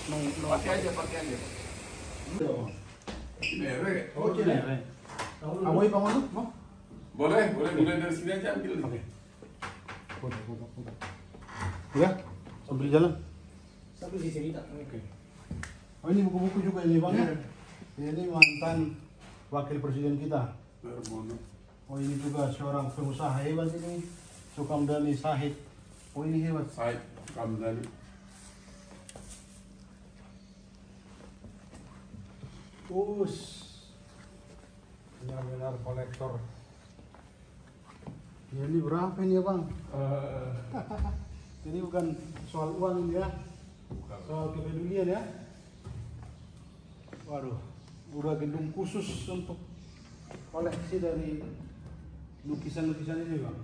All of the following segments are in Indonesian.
Pakai aja. Cinere. Oh, Cinere. Amoy Pangono, mau? Boleh mulai dari sini aja ambil. Oke. Udah. Ya, sambil jalan. Sambil cerita. Oke. Oh, ini buku-buku juga ini Bang ya? Ini mantan wakil presiden kita. Bermono. Oh, ini juga seorang pengusaha hebat ini. Sukamdani Sahid. Oh, ini hebat. Said Kamdani. Benar-benar kolektor. Ya, ini berapa ini ya Bang? Ini bukan soal uang ini ya, soal kepedulian ya. Waduh, udah gedung khusus untuk koleksi dari lukisan-lukisan ini Bang.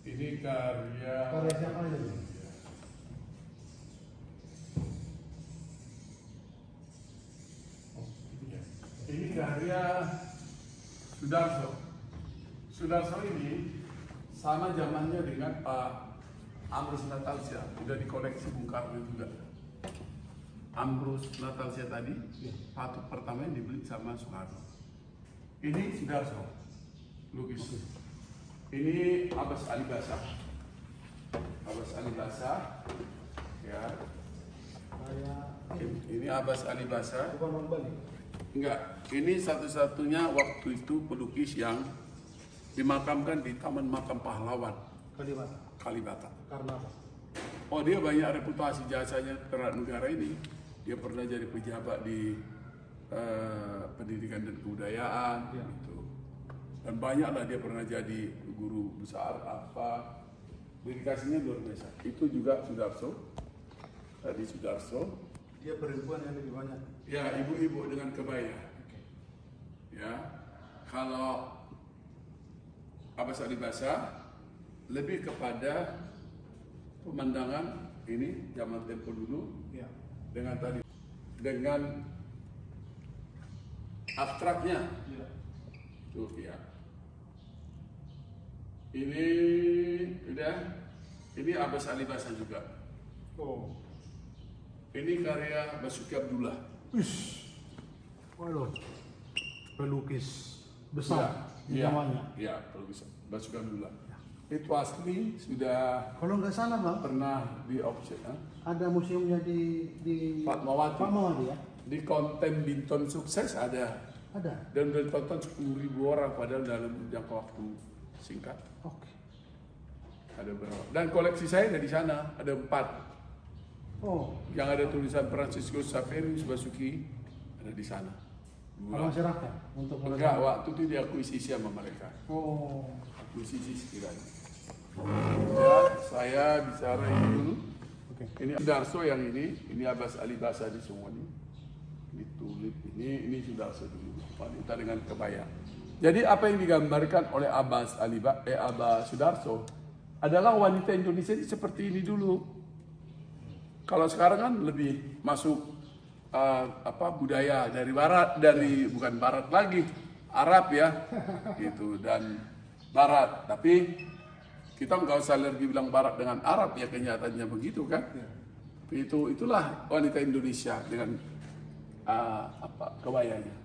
Ini karya Siapa ini? Ini karya Sudarso. Sudarso ini sama zamannya dengan Pak Amrus Natalsia, udah dikoleksi Bung Karno juga. Amrus Natalsia tadi, patung pertama yang dibeli sama Soekarno. Ini Sudarso, lukis. Ini Abbas Ali Basa. Ya. Ini Abbas Ali Basa. Bukan Bang Bali. Enggak, ini satu-satunya waktu itu pelukis yang dimakamkan di Taman Makam Pahlawan Kalibata. Karena apa? Oh, dia banyak reputasi jasanya terhadap negara ini. Dia pernah jadi pejabat di pendidikan dan kebudayaan, gitu. Dan banyaklah dia pernah jadi guru besar apa. Dedikasinya luar biasa. Itu juga Sudarso. Tadi Sudarso. Dia perempuan yang lebih banyak. Ya, ibu-ibu dengan kebaya. Ya, kalau Abbas Ali Basa lebih kepada pemandangan ini zaman tempo dulu, Ya. dengan abstraknya. Ya. Tuh ya. Ini udah. Ini Abbas Ali Basa juga. Oh. Ini karya Basuki Abdullah. Waduh. Pelukis besar di Iya, zamannya. iya, pelukis Basuki Abdullah. Itu asli sudah Kalau nggak salah Bang, pernah di offset, ada museumnya di Fatmawati. ya? Di konten Binton Sukses ada. Ada. Dan udah ditonton 10.000 orang padahal dalam jangka waktu singkat. Oke. Ada berapa? Dan koleksi saya ada di sana, ada 4. Oh, Yang ada tulisan Franciscus Xaverius Basuki ada di sana. 2. masyarakat untuk Enggak, waktu itu diakuisisi sama mereka. Oh. Akuisisi sekiranya. Ya, saya bicara ini dulu. Oke. Ini Sudarso yang ini Abbas Ali Basa di semua ini. Ini tulip, ini Sudarso dulu. Wanita dengan kebaya. Jadi apa yang digambarkan oleh Abbas Sudarso adalah wanita Indonesia ini seperti ini dulu. Kalau sekarang kan lebih masuk budaya dari barat, bukan barat lagi, Arab ya, gitu, dan barat. Tapi kita nggak usah lagi bilang barat dengan Arab ya, kenyataannya begitu kan. Itulah wanita Indonesia dengan kebayanya.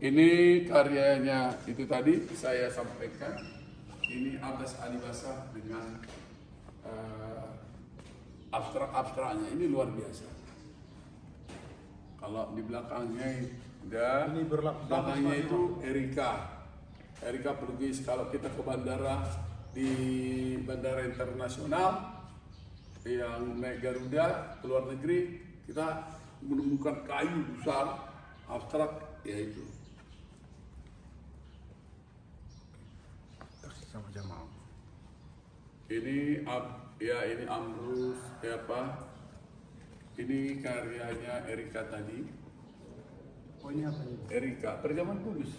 Ini karyanya itu tadi saya sampaikan. Ini Abbas Ali Basa dengan abstrak-abstraknya, ini luar biasa. Kalau di belakangnya Ini belakangnya itu Erika pelukis. Kalau kita ke bandara, di bandara internasional yang naik Garuda ke luar negeri, kita menemukan kayu besar abstrak, yaitu sama Jamal. ini Amrus ini karyanya Erika tadi. Oh, ini apa ini? Erika perjamuan kudus.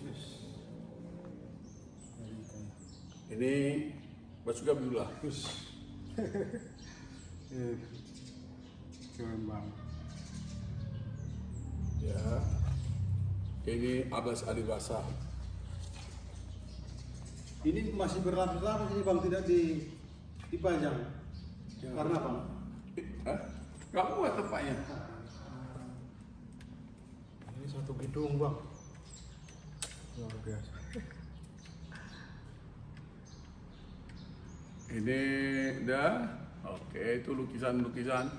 Ini Basuki Abdullah. Keren banget. Ya. Ini Abbas Ali Basa. Ini masih berlapis-lapis ini Bang, tidak dipajang. Karena apa? Hah? Gak muat tempatnya. Ini satu gedung bang. Luar biasa. Ini udah. Oke, itu lukisan-lukisan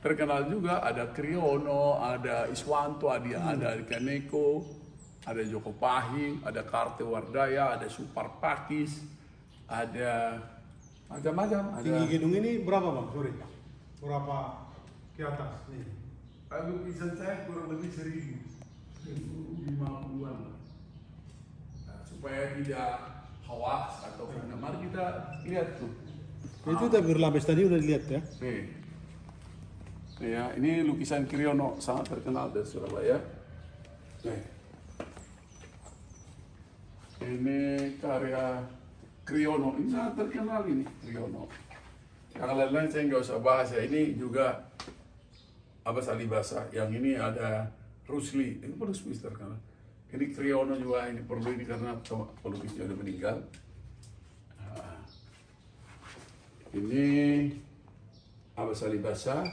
terkenal juga. Ada Kriyono, ada Iswanto, ada Kaneko, ada Joko Pahing, ada Kartewardaya, ada Suparpakis, ada macam-macam. Tinggi gedung ini berapa bang? Sorry. Berapa ke atas? Nih. Lukisan saya kurang lebih 1.050-an. Nah, supaya tidak hawas atau mari kita lihat tuh. Itu tapi berlapis tadi udah dilihat ya? Nih. Ya, ini lukisan Kriyono sangat terkenal dari Surabaya. Nih. Ini karya Kriyono, ini sangat terkenal ini Kriyono. Yang lain-lain saya nggak usah bahas ya. Ini juga Abbas Ali Basa. Yang ini ada Rusli, ini pelukis terkenal. Ini Kriyono juga, ini perlu ini karena pelukisnya udah meninggal. Nah, ini Abbas Ali Basa.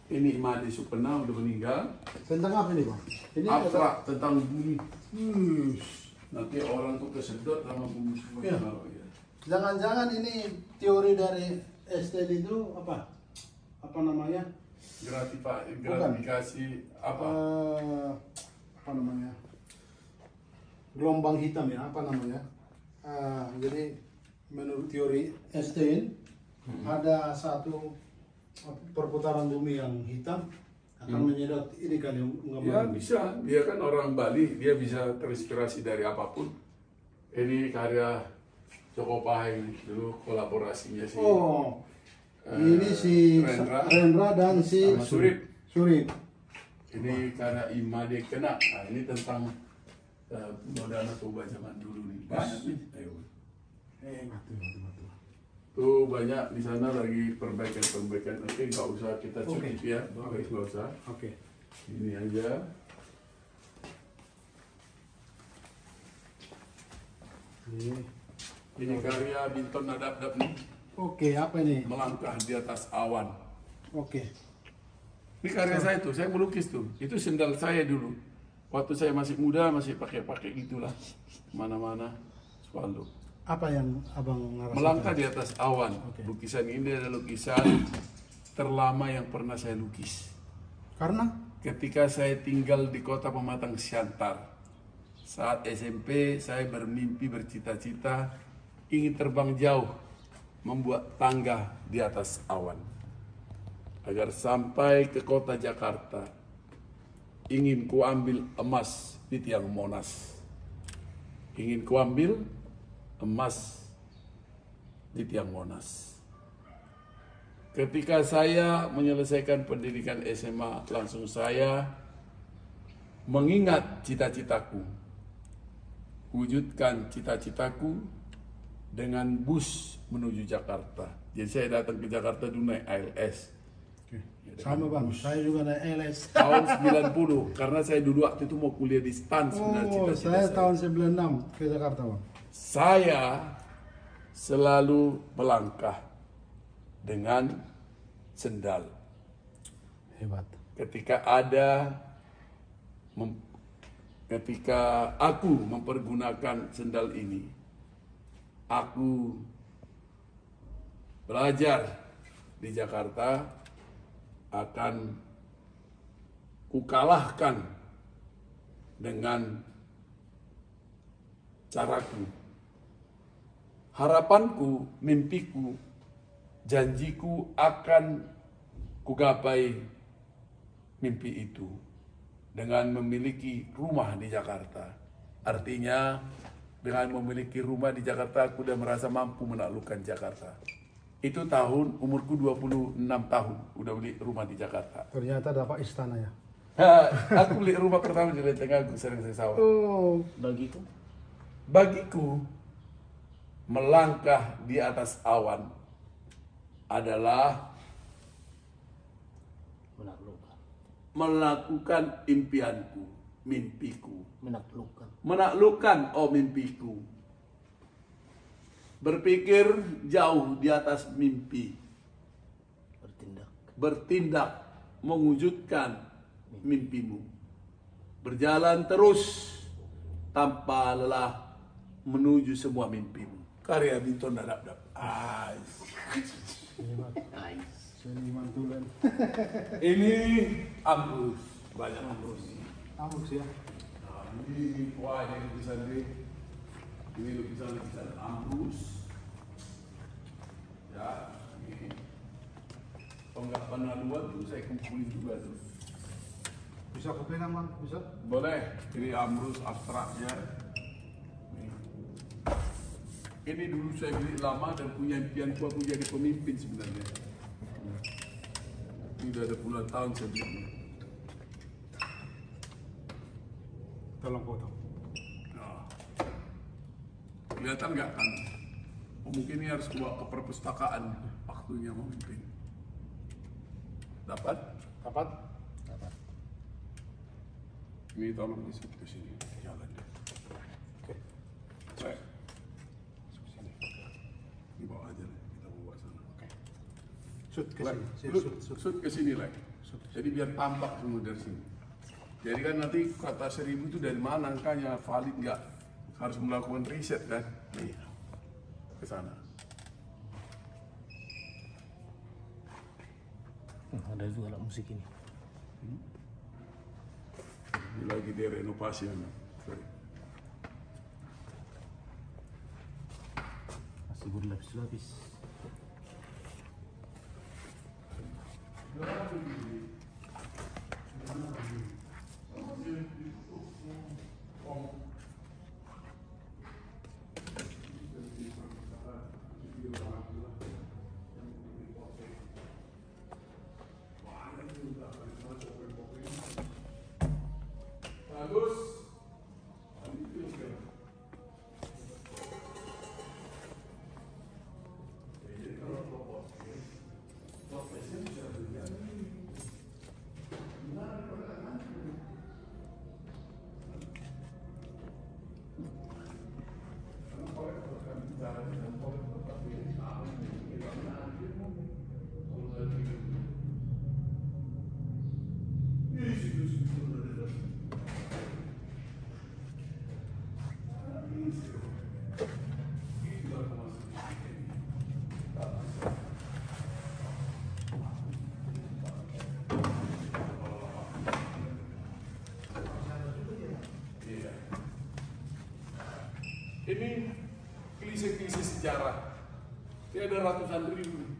Ini Imadi Supena udah meninggal. Tentang apa ini bang? Ini Abstrak tentang bumi. Nanti orang tuh kesedot sama bumi semua. Iya. Ya. Jangan-jangan ini teori dari STD itu apa? Apa namanya? Gratifikasi apa? Apa namanya? Gelombang hitam ya, apa namanya? Jadi menurut teori Einstein ada satu perputaran bumi yang hitam akan menyedot ini kan yang Ya bisa, dia kan orang Bali, dia bisa terinspirasi dari apapun. Ini karya Joko Pahing dulu kolaborasinya sih. Oh, ini si Rendra dan si sama Surip. Surip. Ini karya Imade Kena. Nah, ini tentang Nodana Toba zaman dulu nih. Banyak nih. Ayo. Betul. Tuh banyak di sana lagi perbaikan. Oke, nggak usah kita cekip ya. Nggak usah. Oke. Ini aja. Ini karya Binton Nadab nih. Oke, apa ini? Melangkah di atas awan. Oke. Ini karya saya tuh, saya melukis tuh. Itu sendal saya dulu. Waktu saya masih muda masih pakai gitulah. Mana-mana selalu. Apa yang abang ngerasakan? Melangkah di atas awan. Oke. Lukisan ini adalah lukisan terlama yang pernah saya lukis. Karena? Ketika saya tinggal di kota Pematang Siantar. Saat SMP saya bermimpi bercita-cita ingin terbang jauh. Membuat tangga di atas awan. Agar sampai ke kota Jakarta. Ingin kuambil emas di tiang Monas. Ingin kuambil emas di tiang Monas. Ketika saya menyelesaikan pendidikan SMA, langsung saya mengingat cita-citaku. Wujudkan cita-citaku dengan bus menuju Jakarta. Jadi saya datang ke Jakarta dulu naik ALS. Sama bang, saya juga naik LS. Tahun 90, karena saya dulu waktu itu mau kuliah di STAN sebenarnya cita-cita saya tahun 96 ke Jakarta bang. Saya selalu melangkah dengan sendal. Hebat. Ketika aku mempergunakan sendal ini, aku belajar di Jakarta akan kukalahkan dengan caraku. Harapanku, mimpiku, janjiku akan kugapai mimpi itu dengan memiliki rumah di Jakarta. Artinya dengan memiliki rumah di Jakarta aku udah merasa mampu menaklukkan Jakarta. Itu tahun umurku 26 tahun udah beli rumah di Jakarta. Ternyata dapat istana ya. Aku beli rumah pertama di Lenteng Agung, sering saya sawah. Oh, Bagiku melangkah di atas awan adalah melakukan impianku, mimpiku. Menaklukkan mimpiku. Berpikir jauh di atas mimpi. bertindak mewujudkan mimpimu. Berjalan terus tanpa lelah menuju semua mimpimu. Karya Binton Dadap. Ini Ambrus, banyak Ambrus. Ambrus ya. Nah, ini wah, ini lukisan Ambrus. Ya, ini tonggak Panaluan tuh saya kumpulin juga tuh. Bisa kopikan Bang, bisa? Boleh, ini Ambrus abstraknya. Ini dulu saya beli lama dan punya impianku aku jadi pemimpin sebenarnya. Ini udah ada puluhan tahun saya beli. Tolong foto. Nah, kelihatan nggak kan? Oh, mungkin ini harus bawa ke perpustakaan waktunya memimpin. Dapat? Dapat? Ini tolong disebut ke sini. Jalan deh. Oke. Saya. Ini bawa aja deh. Kita bawa sana. Oke. Shoot ke Lek, sini. shoot ke sini lagi. Jadi biar tampak semua dari sini. Jadi kan nanti kata 1000 itu dari mana angkanya, valid nggak? Harus melakukan riset kan? Nih, ke sana. Ada juga alat musik ini. Ini lagi direnovasi memang. Sorry. Masih berlapis-lapis. Bagus. Ini klise-klise sejarah. Ini ada ratusan ribu.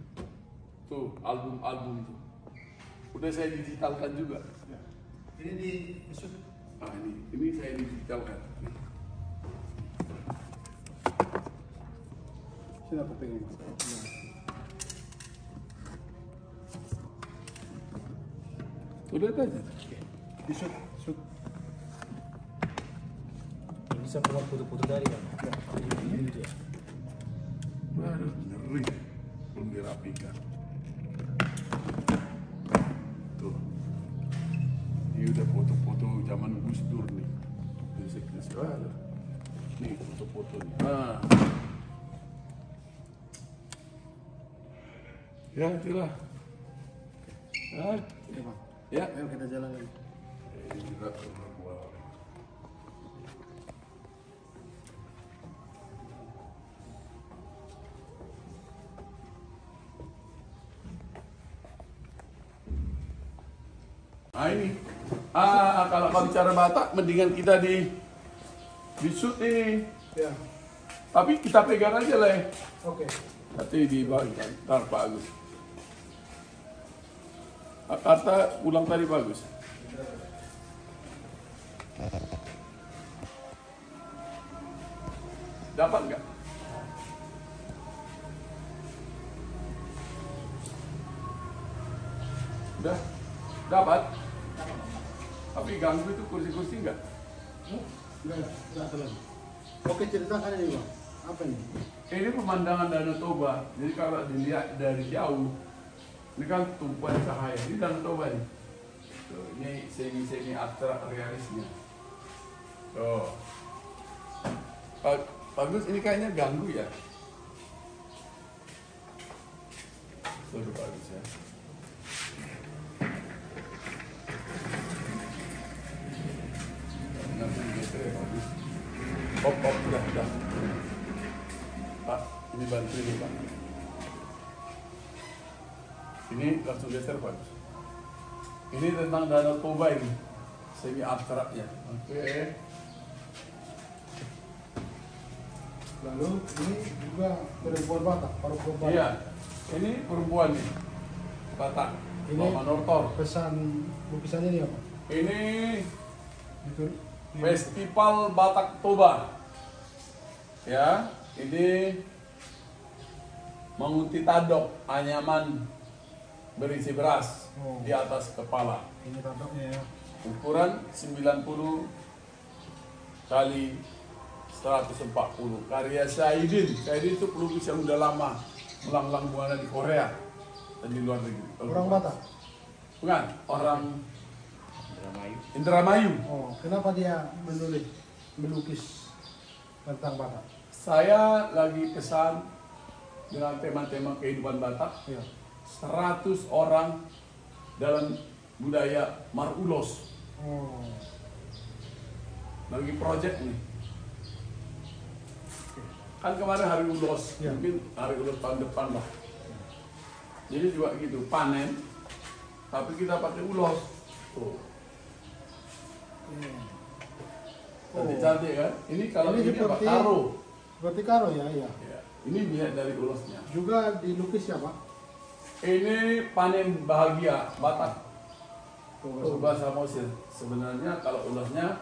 Tuh, album-album tuh. Udah saya digitalkan juga. Ini di shoot. Ah, ini saya digitalkan. Sini aku pengen Mas. Udah aja. Di shoot. Ini bisa buat foto-foto dari kan? Ini itu ya. Waduh, ngeri. Belum dirapikan. Tuh. Ini udah foto-foto zaman Gus Dur nih. Klise-klise. Waduh. Nih foto-foto nih. Nah. Ya, itulah. Ah, Oke Bang. ya. Ayo kita jalan lagi. Ini juga berbuah. Nah ini, kalau bicara Batak, mendingan kita di shoot ini. Ya. Tapi kita pegang aja lah. Oke. Nanti di bawah, ntar Pak Agus. Kata ulang tadi bagus. Dapat nggak? Udah? Dapat? Tapi ganggu itu kursi-kursi nggak? Enggak terlalu. Oke, ceritakan ini Bang. Apa ini? Ini pemandangan Danau Toba. Jadi kalau dilihat dari jauh, ini kan tumpuan cahaya. Ini Danau Toba nih. Tuh, ini semi-semi abstrak realisnya. Tuh. Bagus, ini kayaknya ganggu ya. Tuh, bagus ya. dibantu ini Pak. Ini langsung geser Pak. Ini tentang Danau Toba ini, semi abstraknya. Oke. Lalu ini juga perempuan Batak, perempuan Batak. Iya, ini perempuan nih, Batak, Ini Mama Nortor. pesan lukisannya ini apa? Ini Itu. Festival Batak Toba. Ya, ini mengunti tadok anyaman berisi beras di atas kepala. Ini tanduknya ya. Ukuran 90 kali 140. Karya Syahidin. Syahidin itu pelukis yang udah lama melanglang buana di Korea dan di luar negeri. Orang Batak. Bukan, orang Indramayu. Oh, kenapa dia melukis tentang Batak? Saya lagi pesan dengan tema-tema kehidupan Batak. Iya. 100 orang dalam budaya Marulos. Oh, Lagi project nih. Kan kemarin hari ulos, Ya. mungkin hari ulos tahun depan lah. Jadi juga gitu, panen, tapi kita pakai ulos. Tuh. Cantik-cantik kan? Ini kalau ini apa? Karo. Berarti karo ya, iya. Ya. Ini lihat dari ulosnya. Juga dilukis ya, Pak? Ini panen bahagia Batak. Tuh, Itu bahasa Mesir. Sebenarnya kalau ulosnya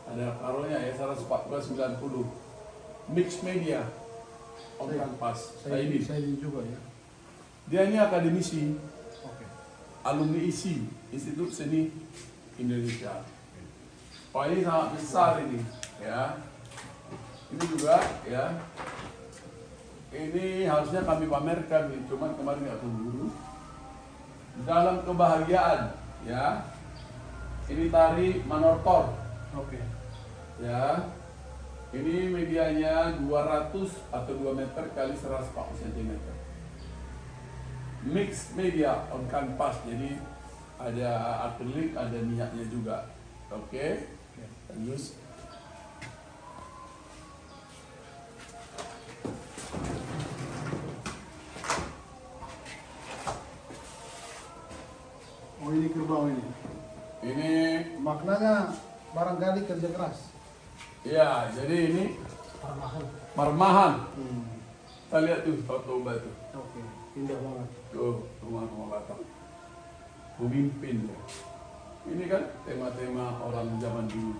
ada karonya ya 140-90. Mix media. Om Kanpas. saya ini juga ya. Dia ini akademisi, Oke. alumni ISI, Institut Seni Indonesia. Oh ini sangat besar ini, ya. Ini juga, ya. Ini harusnya kami pamerkan, nih, cuman kemarin nggak keburu. Dalam kebahagiaan, ya. Ini tari Manortor, Oke. ya. Ini medianya 200 atau 2 meter kali 140 cm. Mix media on canvas, jadi ada akrilik, ada minyaknya juga. Oke. Terus Oh, ini kerbau ini. ini Maknanya barangkali kerja keras. ya, jadi ini Perlahan. marmahan. Kita lihat tuh Toba tuh. Oke. Indah banget. Tuh rumah-rumah Batak. Pemimpin. Ini kan tema-tema orang zaman dulu.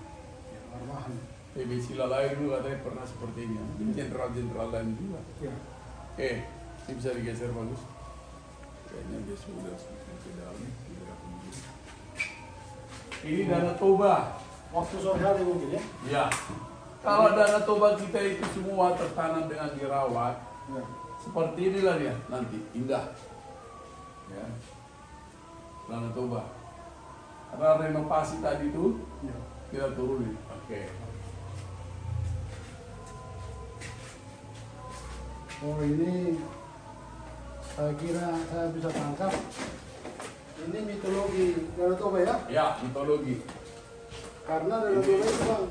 Ya, perlahan. PB Silalai dulu katanya pernah seperti ini. Ini jenderal-jenderal lain juga. Ya. Oke, ini bisa digeser bagus. Kayaknya dia sudah semakin ke dalam. Ini Danau Toba. Waktu sore hari mungkin ya. Ya. Kalau Danau Toba kita itu semua tertanam dengan dirawat, Ya. seperti inilah dia nanti, indah. Ya. Danau Toba. Karena renovasi tadi itu Ya. kita turunin. Oke. Oh, ini saya kira saya bisa tangkap. Ini mitologi Danau Toba ya. Ya, mitologi. Karena Danau Toba itu Bang,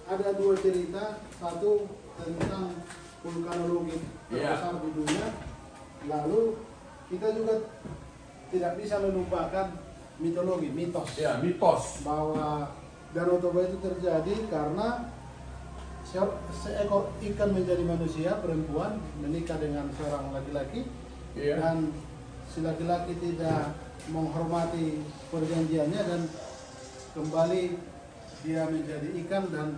ada dua cerita. Satu tentang vulkanologi terbesar di dunia. Lalu kita juga tidak bisa melupakan mitologi, mitos. Ya, mitos. Bahwa Danau Toba itu terjadi karena seekor ikan menjadi manusia perempuan menikah dengan seorang laki-laki. Iya. Dan si laki-laki tidak menghormati perjanjiannya dan kembali dia menjadi ikan dan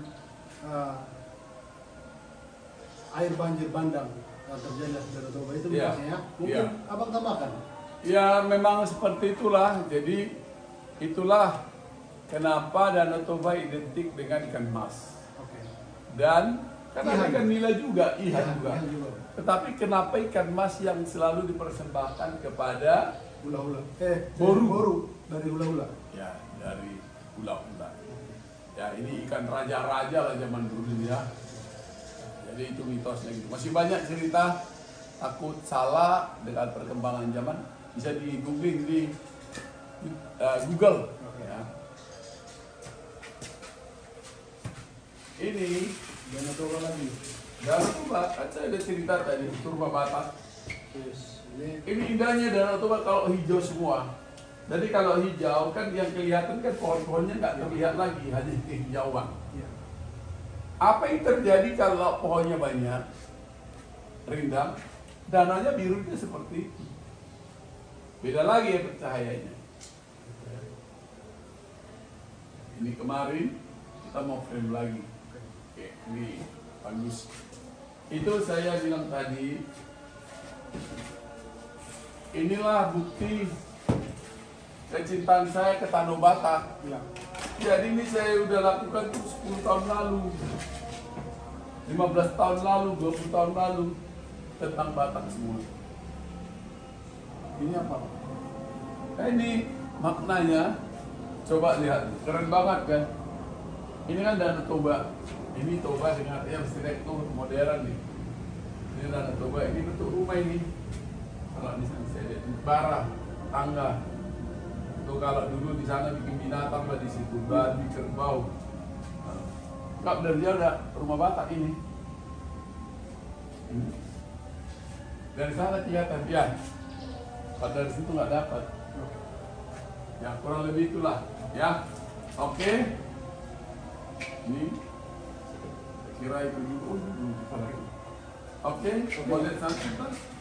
air banjir bandang yang terjadi di Danau Toba itu Iya. mitosnya ya. Mungkin Iya. abang tambahkan. Ya, memang seperti itulah. Jadi itulah kenapa Danau Toba identik dengan ikan mas. Oke. Dan karena Ihan. ikan nila juga, ihan juga. Ihan juga. Tetapi kenapa ikan mas yang selalu dipersembahkan kepada Hula-hula. Boru. Dari hula-hula. ya dari ula-ula. Ya ini ikan raja-raja lah zaman dulu ya. Jadi itu mitosnya gitu. Masih banyak cerita, takut salah dengan perkembangan zaman. Bisa di googling di Google. Ya. Ini Danau Toba lagi. Danau Toba, kan saya udah cerita tadi, Purba Batak. Yes. Ini Ini indahnya Danau Toba kalau hijau semua. Jadi kalau hijau kan yang kelihatan kan pohon-pohonnya nggak terlihat lagi, hanya kehijauan. ya. Apa yang terjadi kalau pohonnya banyak, rindang, danaunya birunya seperti itu. Beda lagi ya cahayanya. Ini kemarin kita mau frame lagi. Oke, ini bagus. Itu saya bilang tadi, inilah bukti kecintaan saya ke Tanah Batak. Ya. Jadi ini saya udah lakukan tuh 10 tahun lalu, 15 tahun lalu, 20 tahun lalu, tentang Batak semua. Ini apa? Nah, ini maknanya, coba lihat, keren banget kan? Ini kan Danau Toba. Ini Toba dengan yang arsitektur modern nih. Ini Danau Toba, ini bentuk rumah ini. Kalau di sana saya lihat bara, tangga. Tuh kalau dulu di sana bikin binatang lah di situ, babi, kerbau. Enggak dari jauh ada rumah Batak ini. Dari sana kelihatan ya. Kalau dari situ nggak dapat. Ya kurang lebih itulah. Ya, oke. Ini kira itu dulu. Oke, boleh sampai.